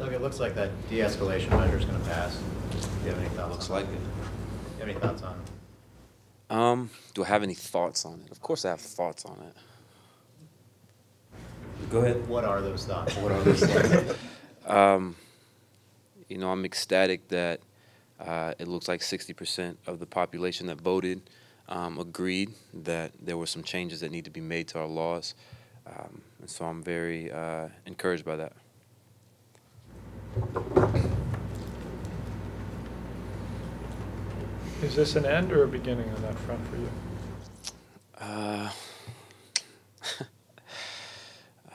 Doug, it looks like that de-escalation measure is going to pass. Do you have any thoughts? Looks on like that? it. Do you have any thoughts on it? Do I have any thoughts on it? Of course I have thoughts on it. Go ahead. What are those thoughts? What are those thoughts? You know, I'm ecstatic that it looks like 60% of the population that voted agreed that there were some changes that need to be made to our laws. And so I'm very encouraged by that. Is this an end or a beginning on that front for you?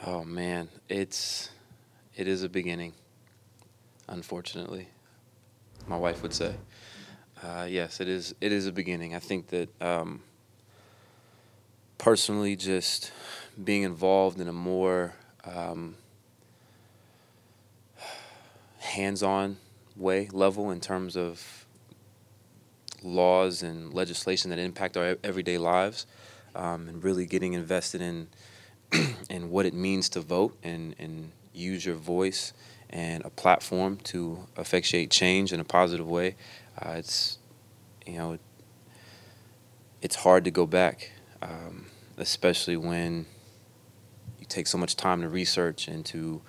Oh man, it is a beginning, unfortunately. My wife would say. Yes, it is a beginning. I think that personally, just being involved in a more hands-on level in terms of laws and legislation that impact our everyday lives, and really getting invested in in what it means to vote and use your voice and a platform to effectuate change in a positive way. It's hard to go back, especially when you take so much time to research and to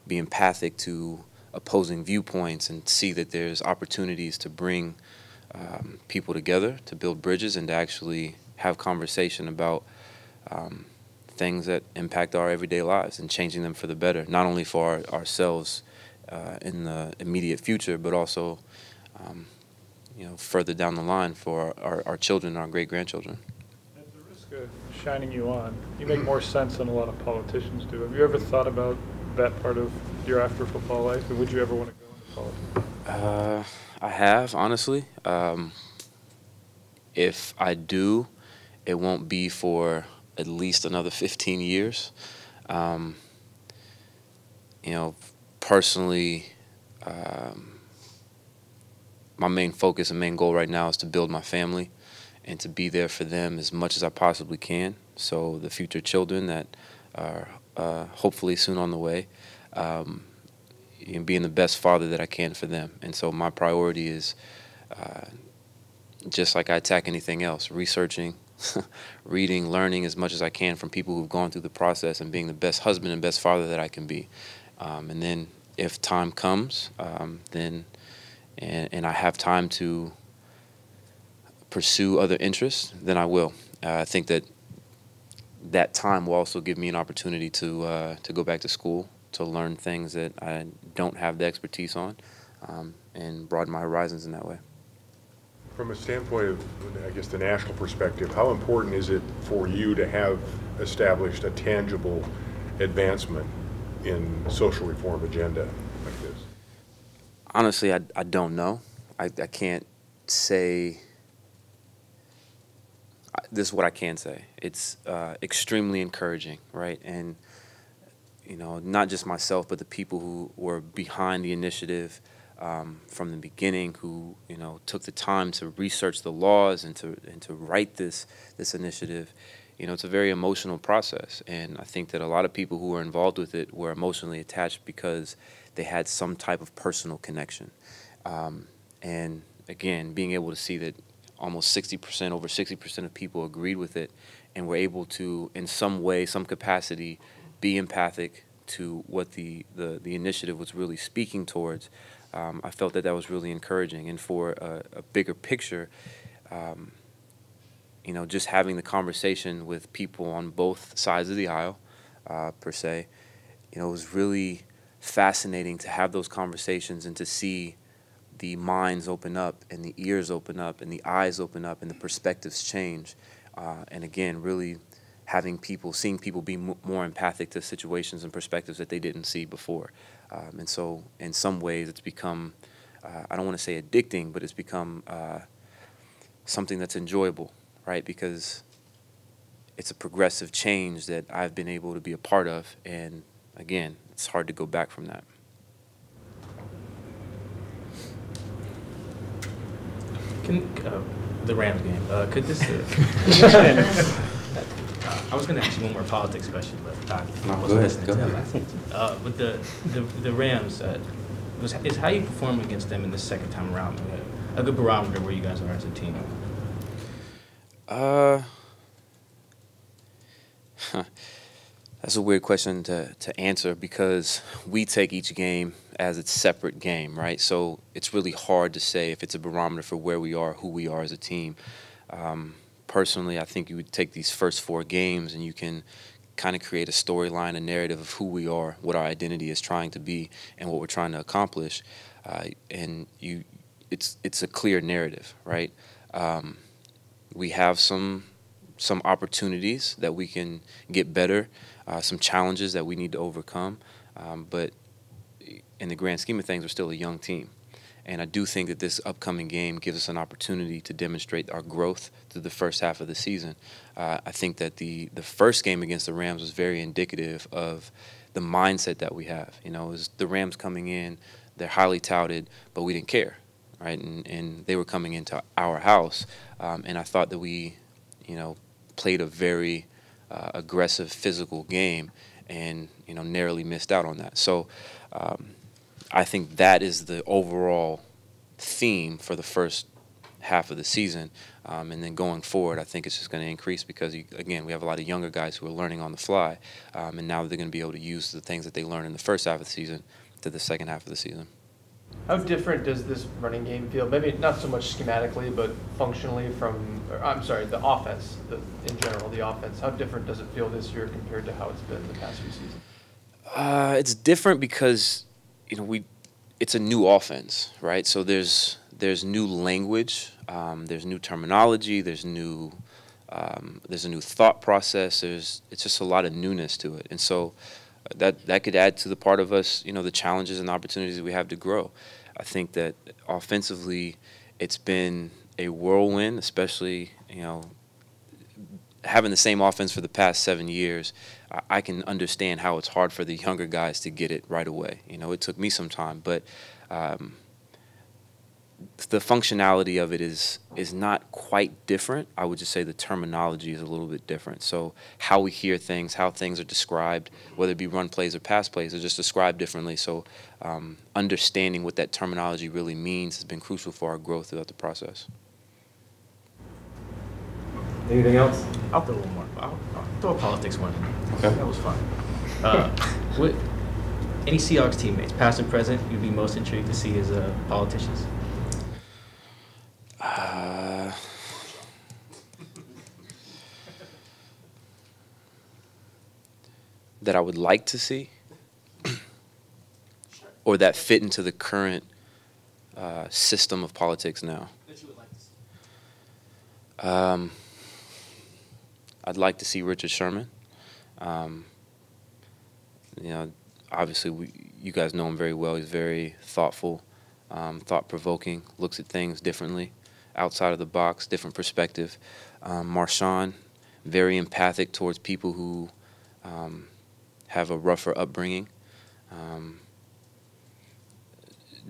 be empathic to opposing viewpoints and see that there's opportunities to bring people together, to build bridges, and to actually have conversation about things that impact our everyday lives and changing them for the better, not only for ourselves in the immediate future, but also further down the line for our children and our great-grandchildren. At the risk of shining you on, you make more sense than a lot of politicians do. Have you ever thought about that part of your after-football life, or would you ever want to go into politics? I have, honestly. If I do, it won't be for at least another 15 years. Personally, my main focus and main goal right now is to build my family and to be there for them as much as I possibly can. So the future children that are hopefully soon on the way, and being the best father that I can for them. And so my priority is, just like I attack anything else, researching, reading, learning as much as I can from people who've gone through the process, and being the best husband and best father that I can be. And then if time comes, and I have time to pursue other interests, then I will. I think that time will also give me an opportunity to go back to school, to learn things that I don't have the expertise on, and broaden my horizons in that way. From a standpoint of, I guess, the national perspective, how important is it for you to have established a tangible advancement in social reform agenda like this? Honestly, I don't know. I can't say. This is what I can say. It's extremely encouraging, right? And not just myself, but the people who were behind the initiative from the beginning, who took the time to research the laws and to write this initiative. It's a very emotional process, and I think that a lot of people who were involved with it were emotionally attached because they had some type of personal connection. And again, being able to see that almost 60%, over 60% of people agreed with it, and were able to, in some way, some capacity, be empathic to what the initiative was really speaking towards. I felt that was really encouraging. And for a bigger picture, just having the conversation with people on both sides of the aisle, per se, it was really fascinating to have those conversations and to see the minds open up and the ears open up and the eyes open up and the perspectives change. And again, really seeing people be more empathic to situations and perspectives that they didn't see before. And so in some ways it's become, I don't want to say addicting, but it's become something that's enjoyable, right? Because it's a progressive change that I've been able to be a part of. And again, it's hard to go back from that. The Rams game, could this... I was going to ask you one more politics question, but I wasn't listening to that. With the Rams, is how you perform against them in the second time around a good barometer where you guys are as a team? That's a weird question to answer because we take each game as its separate game, right? So it's really hard to say if it's a barometer for where we are, who we are as a team. Personally, I think you would take these first 4 games and you can kind of create a storyline, a narrative of who we are, what our identity is trying to be, and what we're trying to accomplish. It's a clear narrative, right? We have some opportunities that we can get better, some challenges that we need to overcome, but in the grand scheme of things, we're still a young team. And I do think that this upcoming game gives us an opportunity to demonstrate our growth through the first half of the season. I think that the first game against the Rams was very indicative of the mindset that we have. You know, it was the Rams coming in, they're highly touted, but we didn't care, right? And they were coming into our house, and I thought that we, played a very aggressive, physical game, and narrowly missed out on that. So I think that is the overall theme for the first half of the season, and then going forward, I think it's just going to increase because, again, we have a lot of younger guys who are learning on the fly, and now they're going to be able to use the things that they learned in the first half of the season to the second half of the season. How different does this running game feel? Maybe not so much schematically, but functionally from, the offense, in general, the offense. How different does it feel this year compared to how it's been the past few seasons? It's different because, it's a new offense, right? So there's new language, there's new terminology, there's a new thought process. It's just a lot of newness to it, and so that could add to the part of us, the challenges and opportunities that we have to grow. I think that offensively, it's been a whirlwind, especially having the same offense for the past 7 years. I can understand how it's hard for the younger guys to get it right away. It took me some time, but the functionality of it is not quite different. I would just say the terminology is a little bit different. So how we hear things, how things are described, whether it be run plays or pass plays, are just described differently. So understanding what that terminology really means has been crucial for our growth throughout the process. Anything else? I'll throw one more. I'll throw a politics one. Okay. That was fun. What any Seahawks teammates, past and present, you'd be most intrigued to see as politicians? That I would like to see, or that fit into the current system of politics now. That you would like to see. I'd like to see Richard Sherman. Obviously, you guys know him very well. He's very thoughtful, thought-provoking, looks at things differently, outside of the box, different perspective. Marshawn, very empathic towards people who have a rougher upbringing.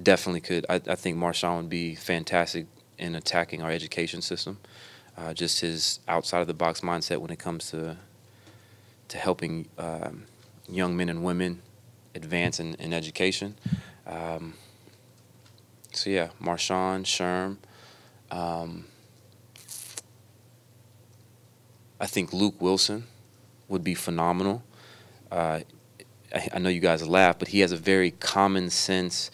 Definitely could. I think Marshawn would be fantastic in attacking our education system. Just his outside-of-the-box mindset when it comes to helping young men and women advance in education. So yeah, Marshawn, Sherm. I think Luke Wilson would be phenomenal. I know you guys laugh, but he has a very common sense,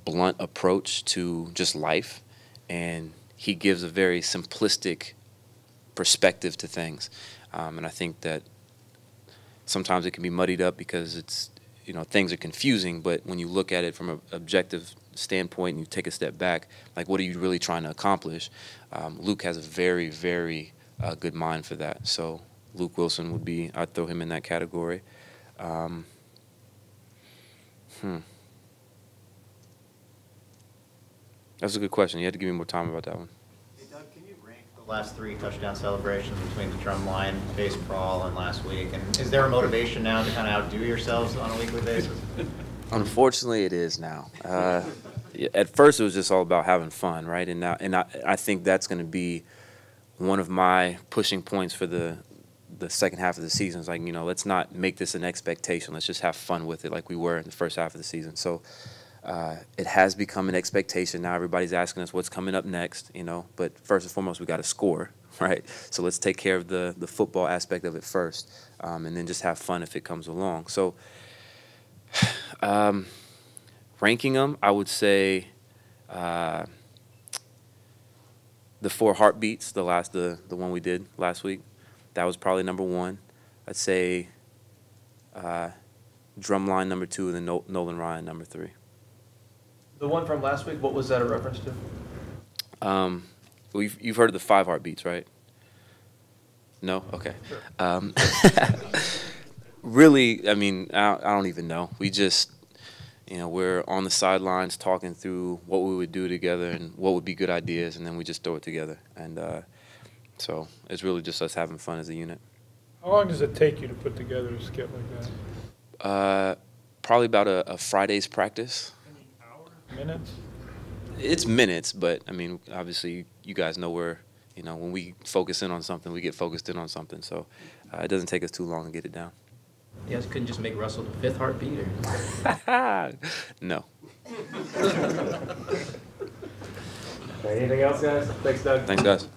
blunt approach to just life, and he gives a very simplistic perspective to things. And I think that sometimes it can be muddied up because it's, things are confusing, but when you look at it from an objective standpoint and you take a step back, like, what are you really trying to accomplish? Luke has a very, very good mind for that. So Luke Wilson would be, I'd throw him in that category. That's a good question. You had to give me more time about that one. Hey, Doug, can you rank the last 3 touchdown celebrations between the drum line, base crawl, and last week? And is there a motivation now to kind of outdo yourselves on a weekly basis? Unfortunately, it is now. At first, it was just all about having fun, right? And I think that's going to be one of my pushing points for the the second half of the season. It's like, you know, let's not make this an expectation. Let's just have fun with it like we were in the first half of the season. So it has become an expectation. Now everybody's asking us what's coming up next, you know. But first and foremost, we got to score, right? So let's take care of the football aspect of it first, and then just have fun if it comes along. So ranking them, I would say the 4 heartbeats, the one we did last week, that was probably number 1. I'd say Drumline number 2, and then Nolan Ryan number 3. The one from last week, what was that a reference to? Well, you've heard of the 5 heartbeats, right? No? Okay. Sure. Really, I mean, I don't even know. We just, you know, we're on the sidelines talking through what we would do together and what would be good ideas, and then we just throw it together. And so it's really just us having fun as a unit. How long does it take you to put together a skit like that? Probably about a Friday's practice. Minutes? It's minutes, but I mean, obviously, you guys know you know, when we focus in on something, we get focused in on something. So it doesn't take us too long to get it down. You guys couldn't just make Russell the 5th heartbeat, or? No. Anything else, guys? Thanks, Doug. Thanks, guys.